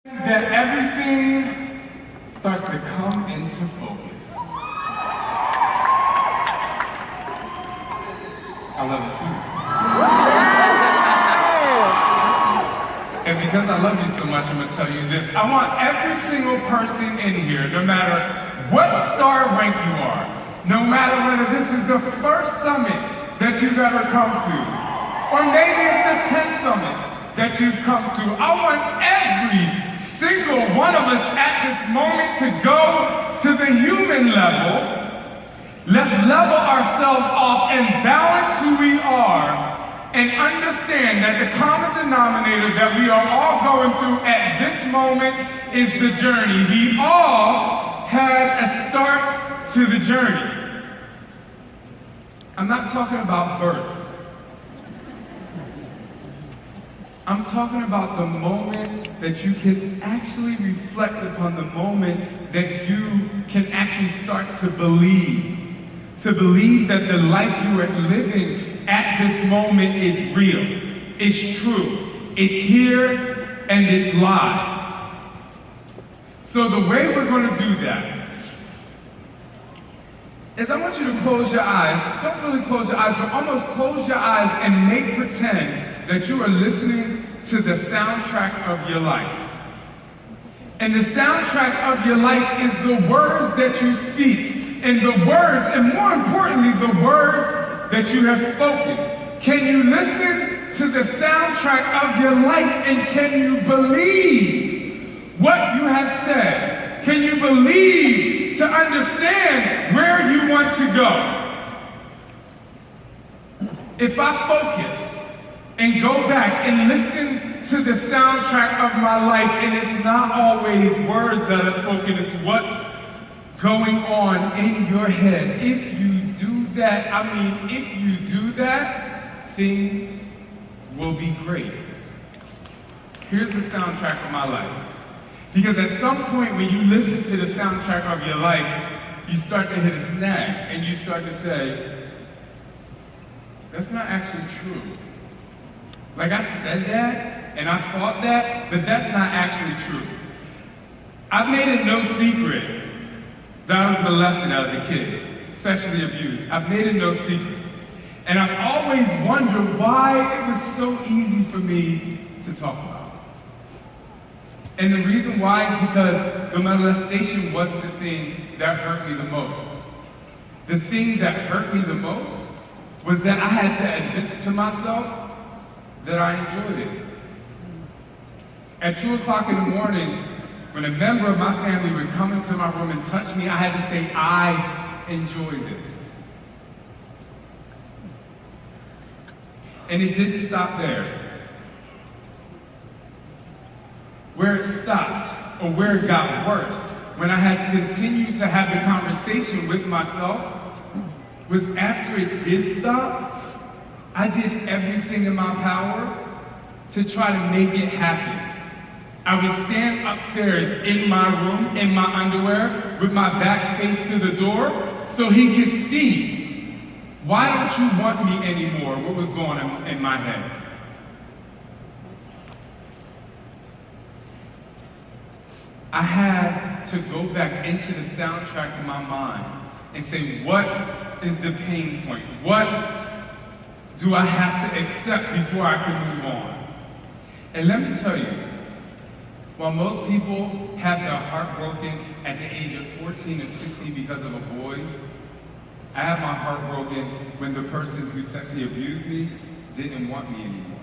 That everything starts to come into focus. I love it too. And because I love you so much, I'm gonna tell you this. I want every single person in here, no matter what star rank you are, no matter whether this is the first summit that you've ever come to, or maybe it's the 10th summit that you've come to, I want every single one of us at this moment to go to the human level. Let's level ourselves off and balance who we are and understand that the common denominator that we are all going through at this moment is the journey. We all had a start to the journey. I'm not talking about birth. I'm talking about the moment that you can actually reflect upon, the moment that you can actually start to believe that the life you are living at this moment is real, it's true, it's here, and it's live. So the way we're going to do that is I want you to close your eyes. Don't really close your eyes, but almost close your eyes and make pretend that you are listening to the soundtrack of your life. And the soundtrack of your life is the words that you speak, and the words, and more importantly, the words that you have spoken. Can you listen to the soundtrack of your life, and can you believe what you have said? Can you believe to understand where you want to go? If I focus and go back and listen to the soundtrack of my life, and it's not always words that are spoken, it's what's going on in your head. If you do that, if you do that, things will be great. Here's the soundtrack of my life. Because at some point when you listen to the soundtrack of your life, you start to hit a snag, and you start to say, that's not actually true. Like, I said that, and I thought that, but that's not actually true. I've made it no secret that I was molested as a kid, sexually abused. I've made it no secret. And I've always wondered why it was so easy for me to talk about. And the reason why is because the molestation wasn't the thing that hurt me the most. The thing that hurt me the most was that I had to admit to myself that I enjoyed it. At 2 o'clock in the morning, when a member of my family would come into my room and touch me, I had to say, I enjoy this. And it didn't stop there. Where it stopped, or where it got worse, when I had to continue to have the conversation with myself, was after it did stop, I did everything in my power to try to make it happen. I would stand upstairs in my room, in my underwear, with my back face to the door, so he could see, why don't you want me anymore? What was going on in my head? I had to go back into the soundtrack of my mind and say, what is the pain point? What do I have to accept before I can move on? And let me tell you, while most people have their heart broken at the age of 14 or 16 because of a boy, I had my heart broken when the person who sexually abused me didn't want me anymore.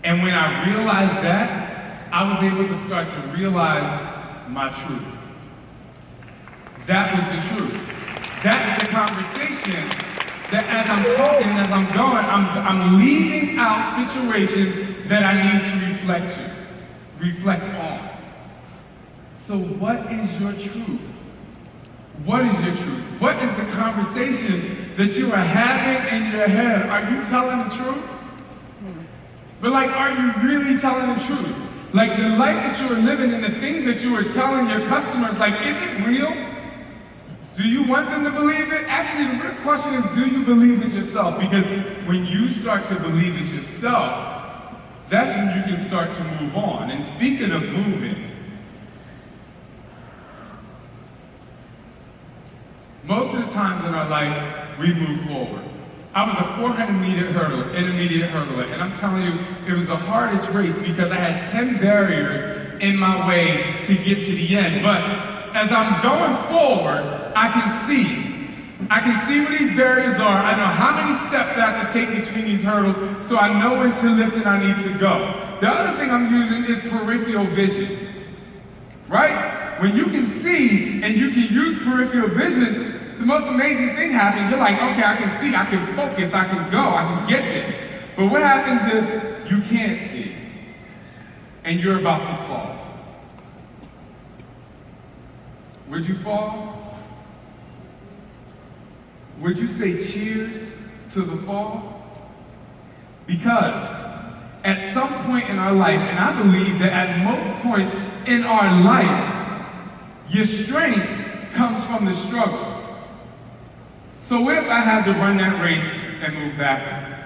And when I realized that, I was able to start to realize my truth. That was the truth. That's the conversation that as I'm talking, as I'm going, I'm leaving out situations that I need to reflect on. So what is your truth? What is your truth? What is the conversation that you are having in your head? Are you telling the truth? But are you really telling the truth? Like, the life that you are living and the things that you are telling your customers, is it real? Do you want them to believe it? Actually, the real question is, do you believe it yourself? Because when you start to believe it yourself, that's when you can start to move on. And speaking of moving, most of the times in our life, we move forward. I was a 400-meter hurdler, intermediate hurdler, and I'm telling you, it was the hardest race because I had 10 barriers in my way to get to the end. But as I'm going forward, I can see where these barriers are. I know how many steps I have to take between these hurdles, so I know when to lift and I need to go. The other thing I'm using is peripheral vision, right? When you can see and you can use peripheral vision, the most amazing thing happens. You're like, okay, I can see, I can focus, I can go, I can get this. But what happens if you can't see and you're about to fall? Would you fall? Would you say cheers to the fall? Because at some point in our life, and I believe that at most points in our life, your strength comes from the struggle. So what if I had to run that race and move backwards?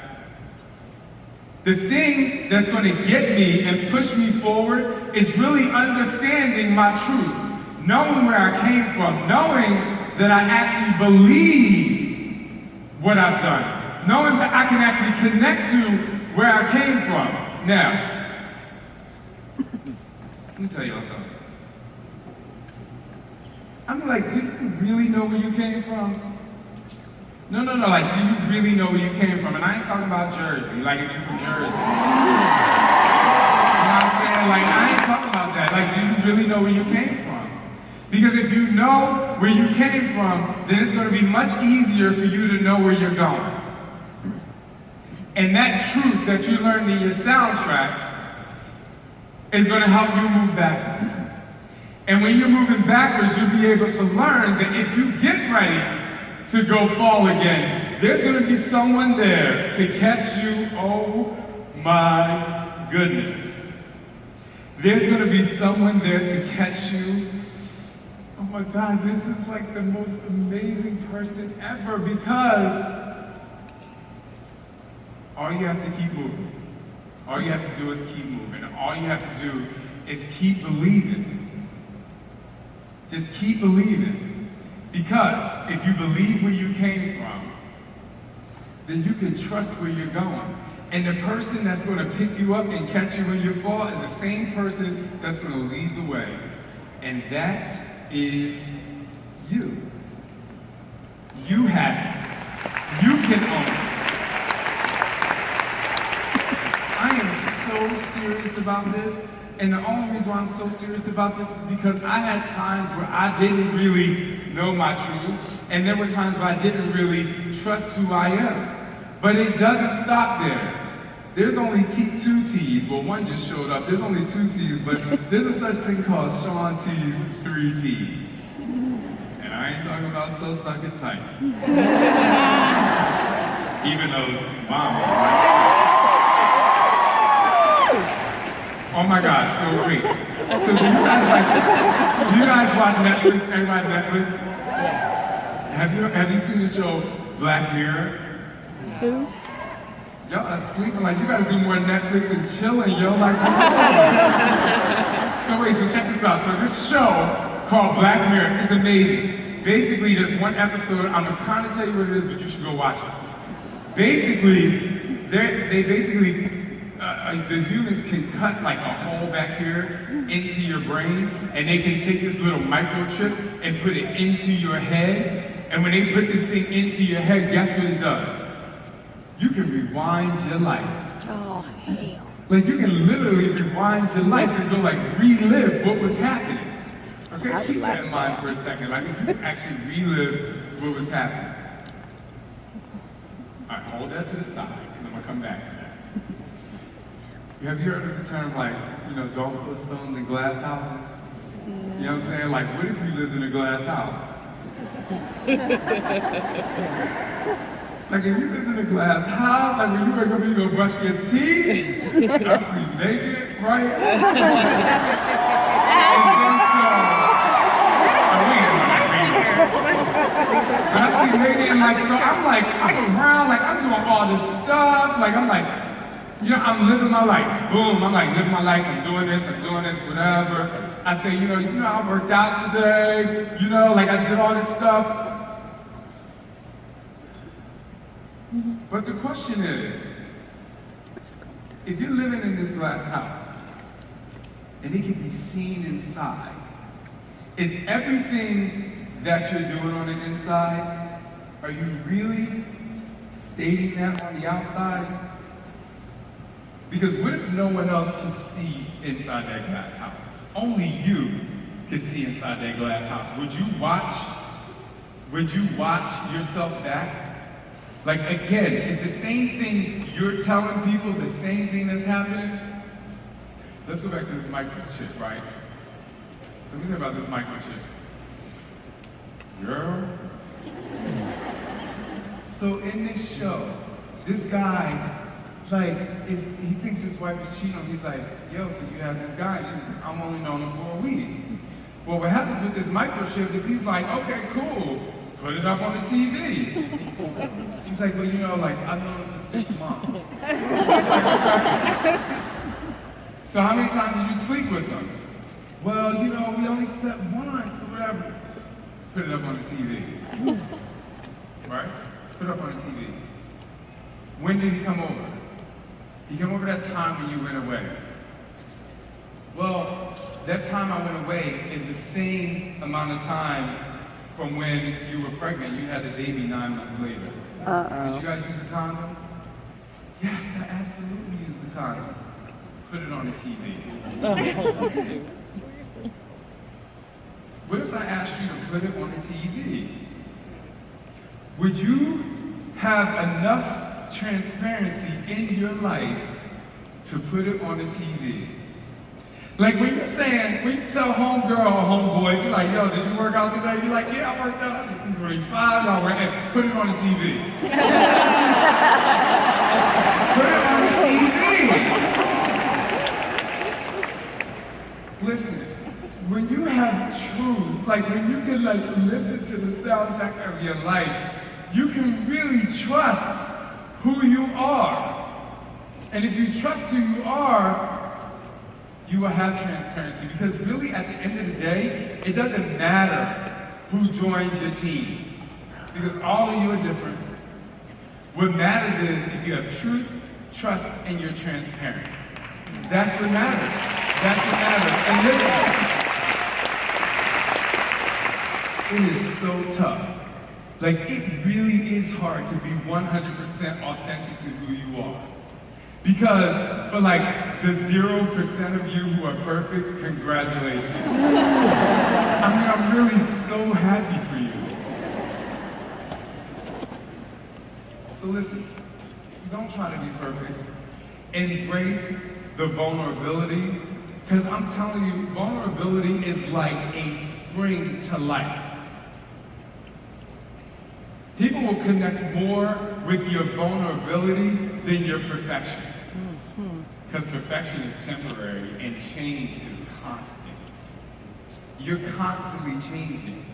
The thing that's going to get me and push me forward is really understanding my truth, knowing where I came from, knowing that I actually believe what I've done, knowing that I can actually connect to where I came from. Now, let me tell y'all something. I'm like, do you really know where you came from? No, like, do you really know where you came from? And I ain't talking about Jersey, like if you're from Jersey. You know what I'm saying? Like, I ain't talking about that. Like, do you really know where you came from? Because if you know where you came from, then it's going to be much easier for you to know where you're going. And that truth that you learned in your soundtrack is going to help you move backwards. And when you're moving backwards, you'll be able to learn that if you get ready to go fall again, there's going to be someone there to catch you. Oh my goodness. There's going to be someone there to catch you. Oh my God, this is like the most amazing person ever, because all you have to keep moving. All you have to do is keep moving. All you have to do is keep believing. Just keep believing. Because if you believe where you came from, then you can trust where you're going. And the person that's going to pick you up and catch you when you fall is the same person that's going to lead the way. And that is you. You have it. You can own it. I am so serious about this. And the only reason why I'm so serious about this is because I had times where I didn't really know my truth, and there were times where I didn't really trust who I am. But it doesn't stop there. There's only two T's. Well, one just showed up. There's only 2 T's, but there's a such thing called Shaun T's 3 T's. And I ain't talking about so tuck and tight. Even though Mama. Oh my God, so wait. So do you guys watch Netflix? Everybody Netflix? Yes. Have you seen the show Black Mirror? Who? Y'all are sleeping like you gotta do more Netflix and chilling, yo. Like, so wait, so check this out. So this show called Black Mirror is amazing. Basically, there's one episode, I'm gonna kind of tell you what it is, but you should go watch it. Basically, the humans can cut like a hole back here into your brain, and they can take this little microchip and put it into your head. And when they put this thing into your head, guess what it does? You can rewind your life. Oh, hell. Like you can literally rewind your life and go like relive what was happening. Okay, keep that in mind for a second. Like if you can actually relive what was happening. All right, hold that to the side, because I'm gonna come back to that. Have you heard of the term like, don't put stones in glass houses? Yeah. You know what I'm saying? Like, what if you lived in a glass house? Like, if you lived in a glass house, like when you wake up, you go brush your teeth, I sleep naked, right? And I sleep naked, and like, so I'm around, like, I'm doing all this stuff, like, I'm like, You know, I'm living my life. Boom, I'm like living my life. I'm doing this, whatever. I say, I worked out today. Like I did all this stuff. But the question is, if you're living in this glass house, and it can be seen inside, is everything that you're doing on the inside, are you really stating that on the outside? Because what if no one else can see inside that glass house? Only you can see inside that glass house. Would you watch yourself back? Like again, it's the same thing you're telling people, the same thing that's happening. Let's go back to this microchip, right? So let me say about this microchip. Girl. So in this show, this guy, he thinks his wife is cheating on him. He's like, yo, so you have this guy. And she's like, I'm only known him for a week. Well, what happens with this microchip is he's like, okay, cool. Put it up on the TV. She's like, well, I've known him for 6 months. So how many times did you sleep with him? Well, we only slept once or whatever. Put it up on the TV. Right? Put it up on the TV. When did he come over? He came over that time when you went away. Well, that time I went away is the same amount of time from when you were pregnant. You had the baby 9 months later. Did you guys use a condom? Yes, I absolutely used the condom. Put it on the TV. What if I asked you to put it on the TV? Would you have enough transparency in your life to put it on the TV? Like when you tell homegirl or homeboy, you're like, yo, did you work out today? You're like, yeah, I worked out. It's 2:45, y'all went and put it on the TV. Put it on the TV. Listen, when you have truth, when you can listen to the soundtrack of your life, you can really trust who you are. And if you trust who you are, you will have transparency. Because really, at the end of the day, it doesn't matter who joins your team. Because all of you are different. What matters is if you have truth, trust, and you're transparent. That's what matters. That's what matters. And listen, it is so tough. It really is hard to be 100% authentic to who you are. Because for the 0% of you who are perfect, congratulations. I'm really so happy for you. So listen, don't try to be perfect. Embrace the vulnerability, because I'm telling you, vulnerability is like a spring to life. People will connect more with your vulnerability than your perfection. Because perfection is temporary and change is constant. You're constantly changing.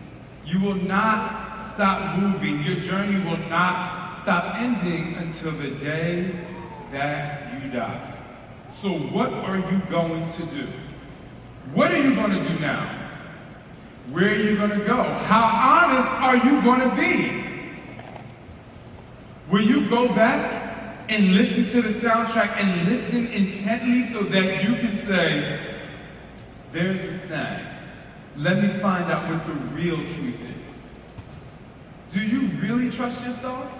You will not stop moving. Your journey will not stop ending until the day that you die. So what are you going to do? What are you going to do now? Where are you going to go? How honest are you going to be? Will you go back and listen to the soundtrack and listen intently so that you can say, there's a snag. Let me find out what the real truth is. Do you really trust yourself?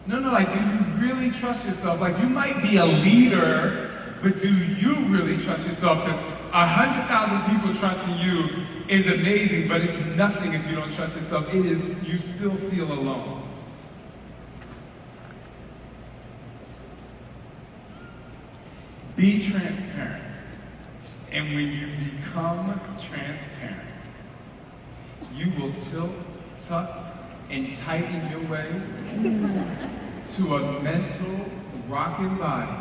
No, do you really trust yourself? You might be a leader, but do you really trust yourself? Because 100,000 people trusting you is amazing, but it's nothing if you don't trust yourself. You still feel alone. Be transparent. And when you become transparent, you will tilt, tuck, and tighten your way to a mental rocking body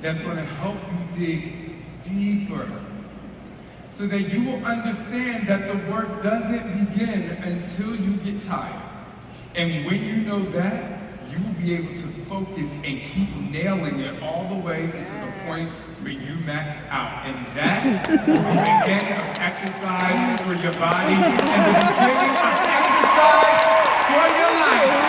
that's going to help you dig deeper so that you will understand that the work doesn't begin until you get tired. And when you know that, you will be able to focus and keep nailing it all the way to the point where you max out. And that will be the end of exercise for your body and the beginning of exercise for your life.